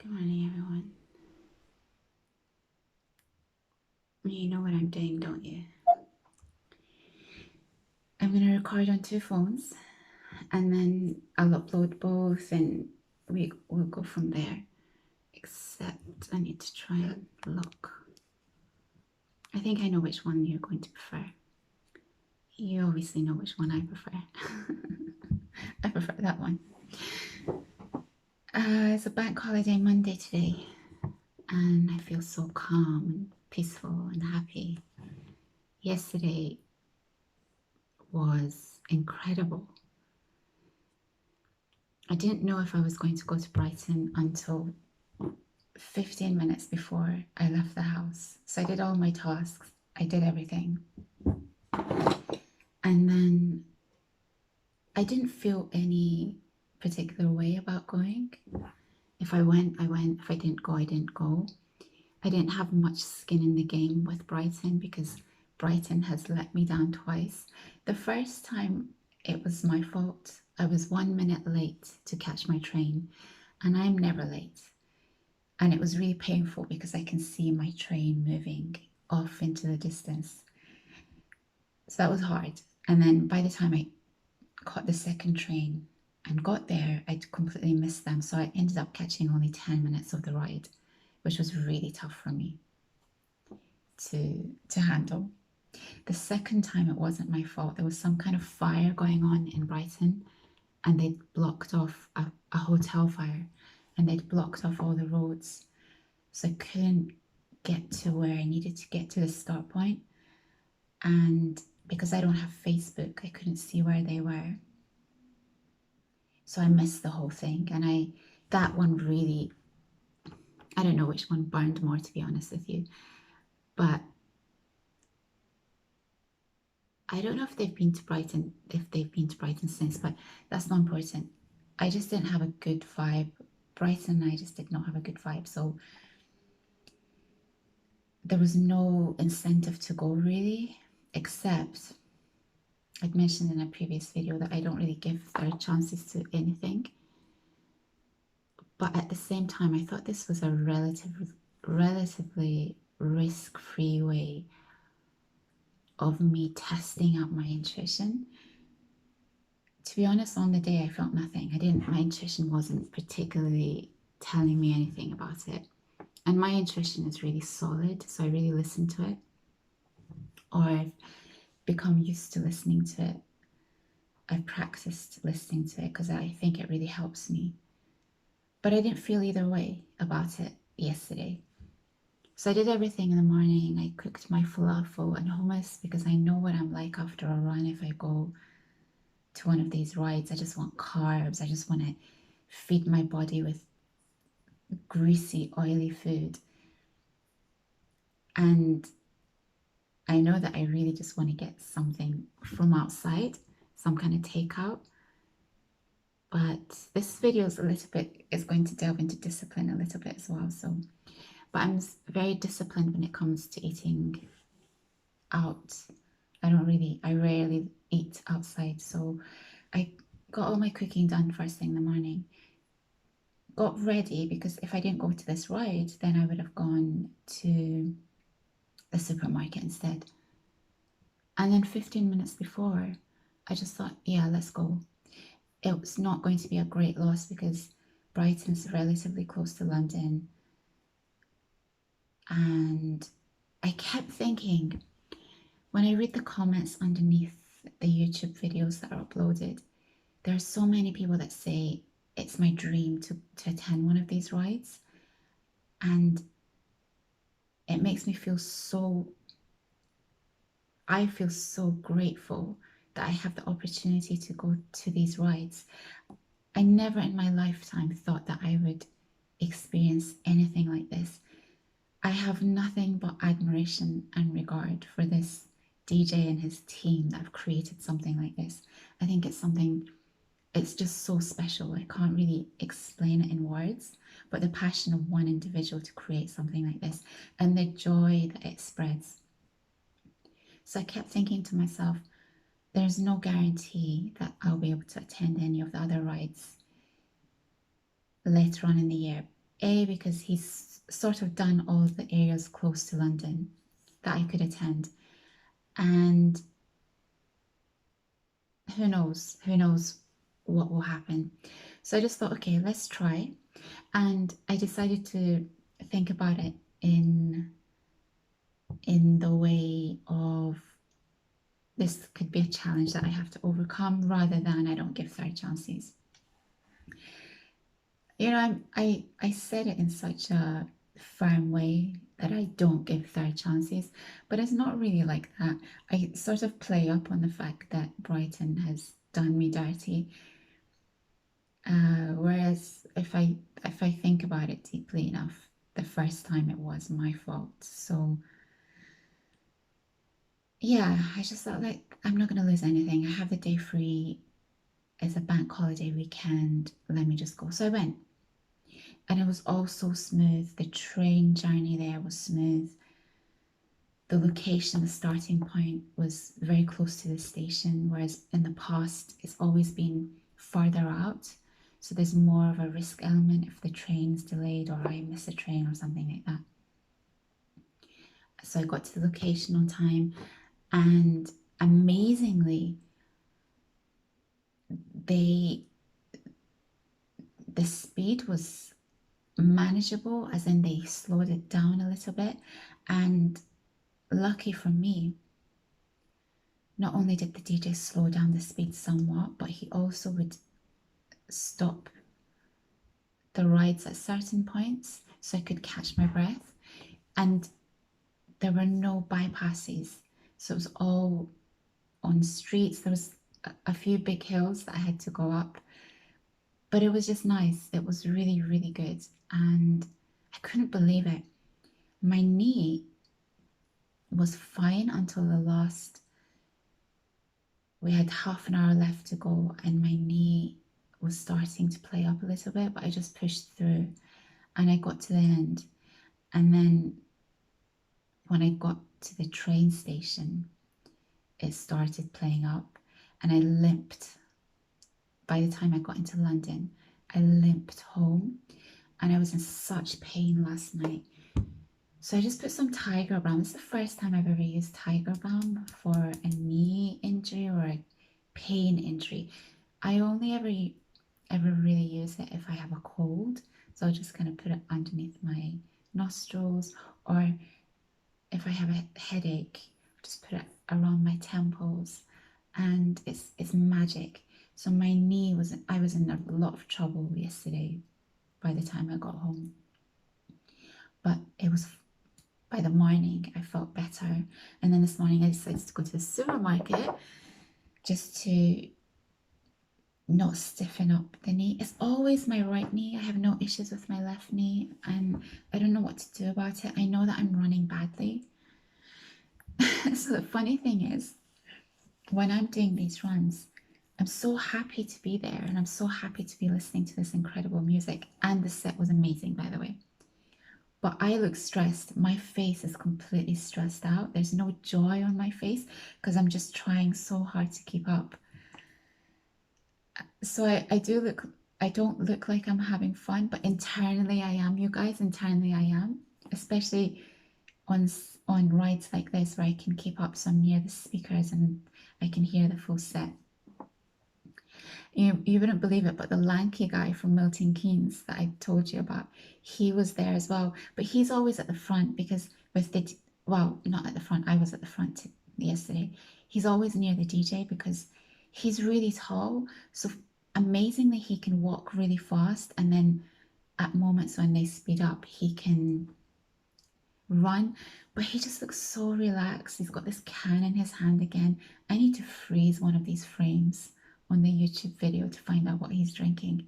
Good morning, everyone. You know what I'm doing, don't you? I'm going to record on two phones and then I'll upload both and we'll go from there. Except I need to try and look. I think I know which one you're going to prefer. You obviously know which one I prefer. I prefer that one. It's a bank holiday Monday today, and I feel so calm and peaceful and happy. Yesterday was incredible. I didn't know if I was going to go to Brighton until 15 minutes before I left the house. So I did all my tasks, I did everything. And then I didn't feel any particular way about going. If I went, I went. If I didn't go, I didn't go. I didn't have much skin in the game with Brighton because Brighton has let me down twice. The first time it was my fault. I was 1 minute late to catch my train, and I'm never late. And it was really painful because I can see my train moving off into the distance. So that was hard. And then by the time I caught the second train and got there, I'd completely missed them. So I ended up catching only 10 minutes of the ride, which was really tough for me to handle. The second time, it wasn't my fault. There was some kind of fire going on in Brighton, and they'd blocked off a hotel fire, and they'd blocked off all the roads. So I couldn't get to where I needed to get to the start point. And because I don't have Facebook, I couldn't see where they were. So I missed the whole thing. And that one really, I don't know which one burned more, to be honest with you. But I don't know if they've been to Brighton, since, but that's not important. I just didn't have a good vibe. Brighton, I just did not have a good vibe. So there was no incentive to go really, except I'd mentioned in a previous video that I don't really give third chances to anything. But at the same time, I thought this was a relatively risk-free way of me testing out my intuition. To be honest, on the day I felt nothing. My intuition wasn't particularly telling me anything about it. And my intuition is really solid, so I really listen to it. Or I've become used to listening to it. I've practiced listening to it because I think it really helps me. But I didn't feel either way about it yesterday. So I did everything in the morning. I cooked my falafel and hummus because I know what I'm like after a run. If I go to one of these rides, I just want carbs. I just want to feed my body with greasy, oily food. And I know that I really just want to get something from outside, some kind of takeout. But this video is going to delve into discipline a little bit as well. So, but I'm very disciplined when it comes to eating out. I rarely eat outside. So I got all my cooking done first thing in the morning. Got ready because if I didn't go to this ride, then I would have gone to the supermarket instead. And then 15 minutes before, I just thought, yeah, let's go. It was not going to be a great loss because Brighton's relatively close to London. And I kept thinking, when I read the comments underneath the YouTube videos that are uploaded, there are so many people that say it's my dream to attend one of these rides. And it makes me feel I feel so grateful that I have the opportunity to go to these rides. I never in my lifetime thought that I would experience anything like this. I have nothing but admiration and regard for this DJ and his team that have created something like this. I think it's just so special. I can't really explain it in words, but the passion of one individual to create something like this and the joy that it spreads. So I kept thinking to myself, there's no guarantee that I'll be able to attend any of the other rides later on in the year. Because he's sort of done all the areas close to London that I could attend. And who knows what will happen. So I just thought, okay, let's try. And I decided to think about it in the way of this could be a challenge that I have to overcome rather than I don't give third chances. You know, I said it in such a firm way that I don't give third chances, but it's not really like that. I sort of play up on the fact that Brighton has done me dirty. Whereas if I think about it deeply enough, the first time it was my fault. So yeah, I just thought like I'm not gonna lose anything. I have the day free. It's a bank holiday weekend. Let me just go. So I went. And it was all so smooth. The train journey there was smooth. The location, the starting point was very close to the station, whereas in the past it's always been farther out. So there's more of a risk element if the train's delayed or I miss a train or something like that. So I got to the location on time, and amazingly, the speed was manageable, as in they slowed it down a little bit. And lucky for me, not only did the DJ slow down the speed somewhat, but he also would stop the rides at certain points so I could catch my breath. And there were no bypasses. So it was all on streets. There was a few big hills that I had to go up. But it was just nice. It was really, really good. And I couldn't believe it. My knee was fine until the last, we had half an hour left to go, and my knee was starting to play up a little bit, but I just pushed through and I got to the end. And then when I got to the train station, it started playing up and I limped. By the time I got into London, I limped home and I was in such pain last night. So I just put some Tiger Balm. This is the first time I've ever used Tiger Balm for a knee injury or a pain injury. I only ever really use it if I have a cold. So I'll just kind of put it underneath my nostrils, or if I have a headache, just put it around my temples, and it's magic. So my knee was, I was in a lot of trouble yesterday by the time I got home. But it was, by the morning I felt better. And then this morning I decided to go to the supermarket just to not stiffen up the knee. It's always my right knee. I have no issues with my left knee, and I don't know what to do about it. I know that I'm running badly. So the funny thing is, when I'm doing these runs, I'm so happy to be there and I'm so happy to be listening to this incredible music. And the set was amazing, by the way. But I look stressed. My face is completely stressed out. There's no joy on my face because I'm just trying so hard to keep up. So I don't look like I'm having fun, but internally I am, you guys. Internally I am, especially on rides like this where I can keep up, so I'm near the speakers and I can hear the full set. You wouldn't believe it, but the lanky guy from Milton Keynes that I told you about, he was there as well. But he's always at the front because with the, well, not at the front, I was at the front yesterday. He's always near the DJ because he's really tall. So amazingly, he can walk really fast. And then at moments when they speed up, he can run. But he just looks so relaxed. He's got this can in his hand again. I need to freeze one of these frames on the YouTube video to find out what he's drinking.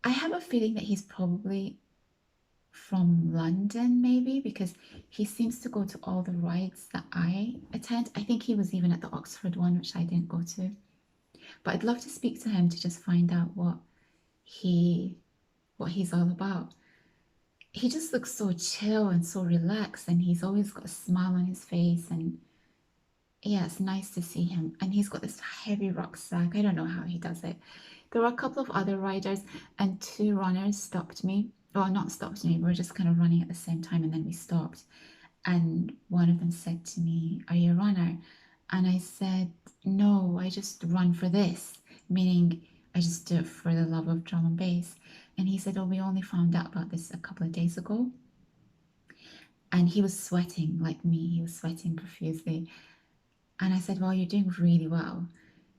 I have a feeling that he's probably from London, maybe, because he seems to go to all the rides that I attend. I think he was even at the Oxford one, which I didn't go to. But I'd love to speak to him to just find out what he's all about. He just looks so chill and so relaxed, and he's always got a smile on his face, and yeah, it's nice to see him. And he's got this heavy rucksack. I don't know how he does it. There were a couple of other riders, and two runners stopped me well, not stopped me, we were just kind of running at the same time, and then we stopped. And one of them said to me, "Are you a runner?" And I said, "No, I just run for this," meaning I just do it for the love of drum and bass. And he said, "Oh, we only found out about this a couple of days ago." And he was sweating like me, he was sweating profusely. And I said, "Well, you're doing really well,"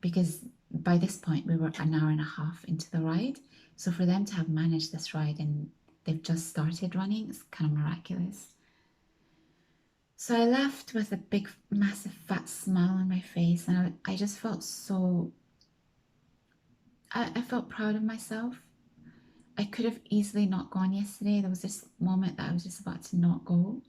because by this point we were an hour and a half into the ride. So for them to have managed this ride and they've just started running, it's kind of miraculous. So I left with a big, massive, fat smile on my face, and I just felt so. I felt proud of myself. I could have easily not gone yesterday. There was this moment that I was just about to not go,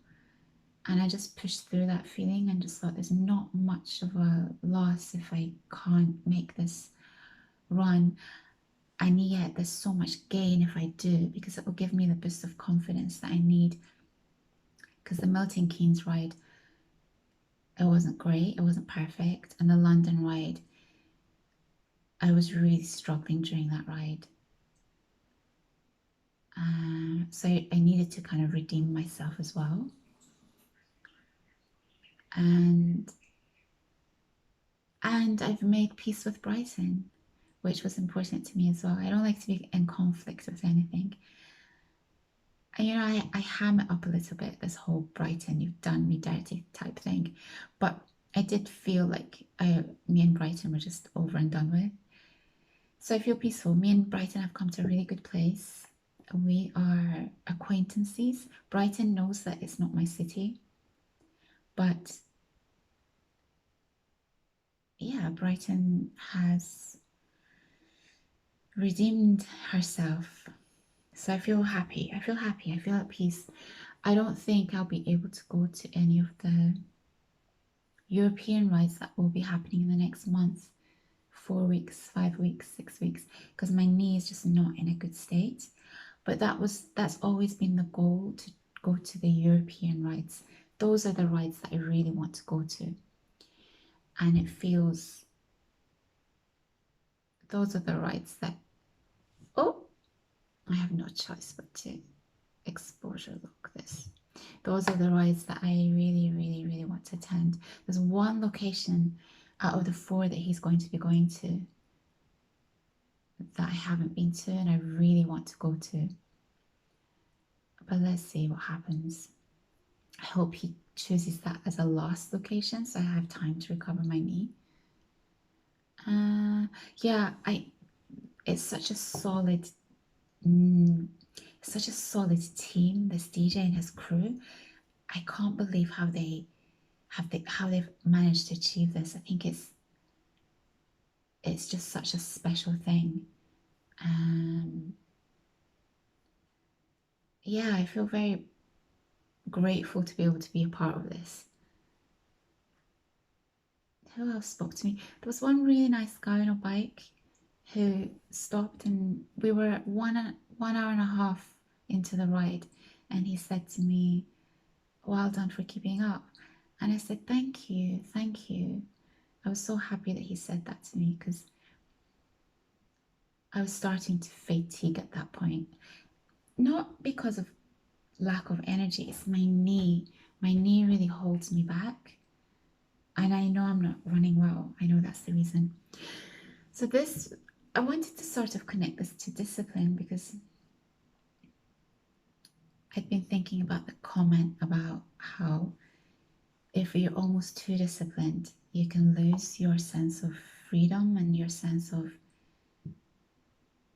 and I just pushed through that feeling and just thought there's not much of a loss if I can't make this run. And yet, there's so much gain if I do, because it will give me the boost of confidence that I need. Because the Milton Keynes ride, it wasn't great, it wasn't perfect, and the London ride, I was really struggling during that ride. So I needed to kind of redeem myself as well. And I've made peace with Brighton, which was important to me as well. I don't like to be in conflict with anything. And, I ham it up a little bit, this whole Brighton, you've done me dirty type thing. But I did feel like me and Brighton were just over and done with. So I feel peaceful. Me and Brighton have come to a really good place. We are acquaintances. Brighton knows that it's not my city, but yeah, Brighton has redeemed herself. So I feel happy. I feel happy. I feel at peace. I don't think I'll be able to go to any of the European rides that will be happening in the next month, 4 weeks, 5 weeks, 6 weeks, because my knee is just not in a good state. But that's always been the goal, to go to the European rides. Those are the rides that I really want to go to. And it feels, those are the rides that, oh, I have no choice but to exposure lock this. Those are the rides that I really, really, really want to attend. There's one location out of the four that he's going to be going to that I haven't been to and I really want to go to. But let's see what happens. I hope he chooses that as a last location so I have time to recover my knee. Yeah, it's such a solid such a solid team, this DJ and his crew. I can't believe how they've managed to achieve this. I think it's just such a special thing. Yeah, I feel very grateful to be able to be a part of this. Who else spoke to me? There was one really nice guy on a bike who stopped, and we were one hour and a half into the ride, and he said to me, "Well done for keeping up." And I said, "Thank you, thank you." I was so happy that he said that to me because I was starting to fatigue at that point. Not because of lack of energy, it's my knee. My knee really holds me back. And I know I'm not running well. I know that's the reason. So I wanted to sort of connect this to discipline because I'd been thinking about the comment about how if you're almost too disciplined, you can lose your sense of freedom and your sense of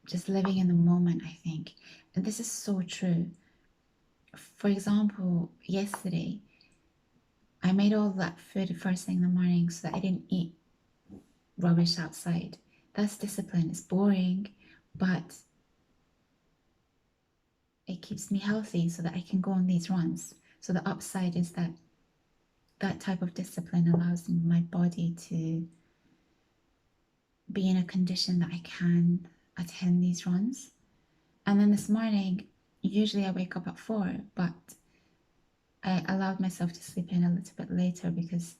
just living in the moment, I think. And this is so true. For example, yesterday, I made all that food first thing in the morning so that I didn't eat rubbish outside. That's discipline. It's boring, but it keeps me healthy so that I can go on these runs. So the upside is that that type of discipline allows my body to be in a condition that I can attend these runs. And then this morning, usually I wake up at 4, but I allowed myself to sleep in a little bit later because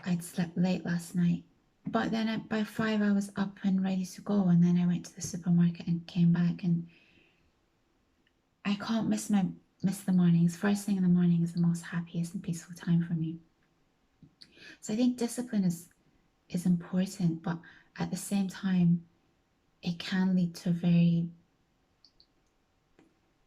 I'd slept late last night. But then by 5, I was up and ready to go. And then I went to the supermarket and came back. And I can't miss the mornings. First thing in the morning is the most happiest and peaceful time for me. So I think discipline is important, but at the same time, it can lead to a very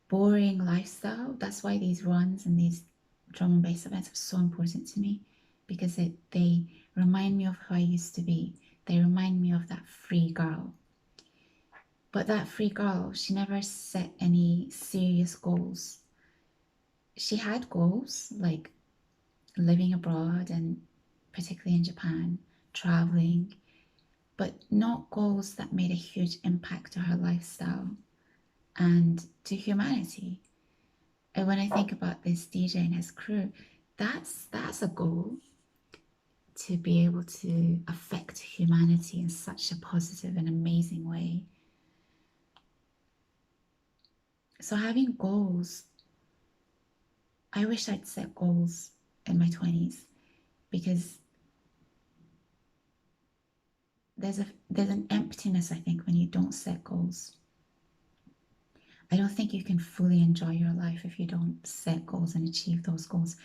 boring lifestyle. That's why these runs and these drum and bass events are so important to me, because they remind me of who I used to be. They remind me of that free girl. But that free girl, she never set any serious goals. She had goals like living abroad, and particularly in Japan, traveling, but not goals that made a huge impact to her lifestyle and to humanity. And when I think about this DJ and his crew, that's a goal, to be able to affect humanity in such a positive and amazing way. So having goals, I wish I'd set goals in my 20s, because there's an emptiness, I think, when you don't set goals. I don't think you can fully enjoy your life if you don't set goals and achieve those goals.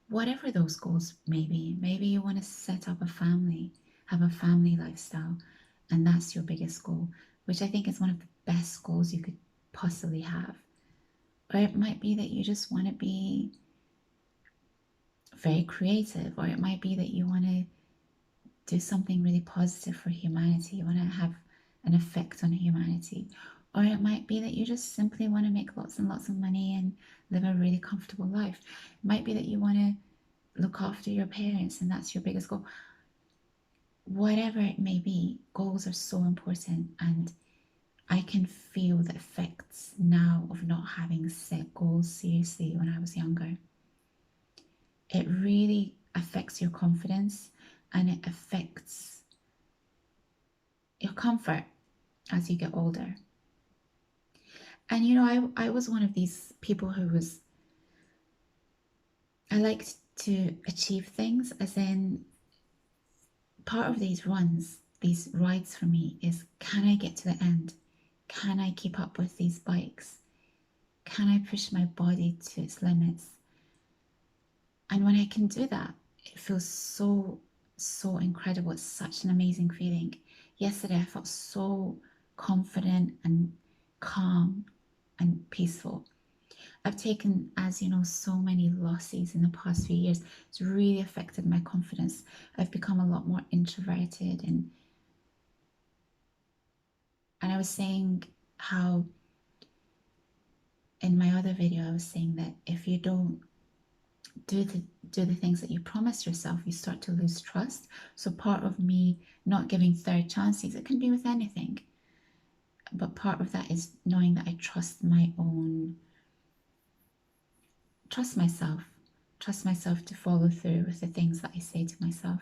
Whatever those goals may be, maybe you want to set up a family, have a family lifestyle, and that's your biggest goal, which I think is one of the best goals you could possibly have. Or it might be that you just want to be very creative, or it might be that you want to do something really positive for humanity. You want to have an effect on humanity. Or it might be that you just simply want to make lots and lots of money and live a really comfortable life. It might be that you want to look after your parents and that's your biggest goal. Whatever it may be, goals are so important, and I can feel the effects now of not having set goals seriously when I was younger. It really affects your confidence, and it affects your comfort as you get older. And you know, I was one of these people I liked to achieve things, as in, part of these runs, these rides for me is, can I get to the end? Can I keep up with these bikes? Can I push my body to its limits? And when I can do that, it feels so incredible. It's such an amazing feeling. Yesterday, I felt so confident and calm and peaceful. I've taken, as you know, so many losses in the past few years. It's really affected my confidence. I've become a lot more introverted, and I was saying how in my other video, I was saying that if you don't do the things that you promise yourself, you start to lose trust. So part of me not giving third chances, it can be with anything, but part of that is knowing that I trust myself to follow through with the things that I say to myself.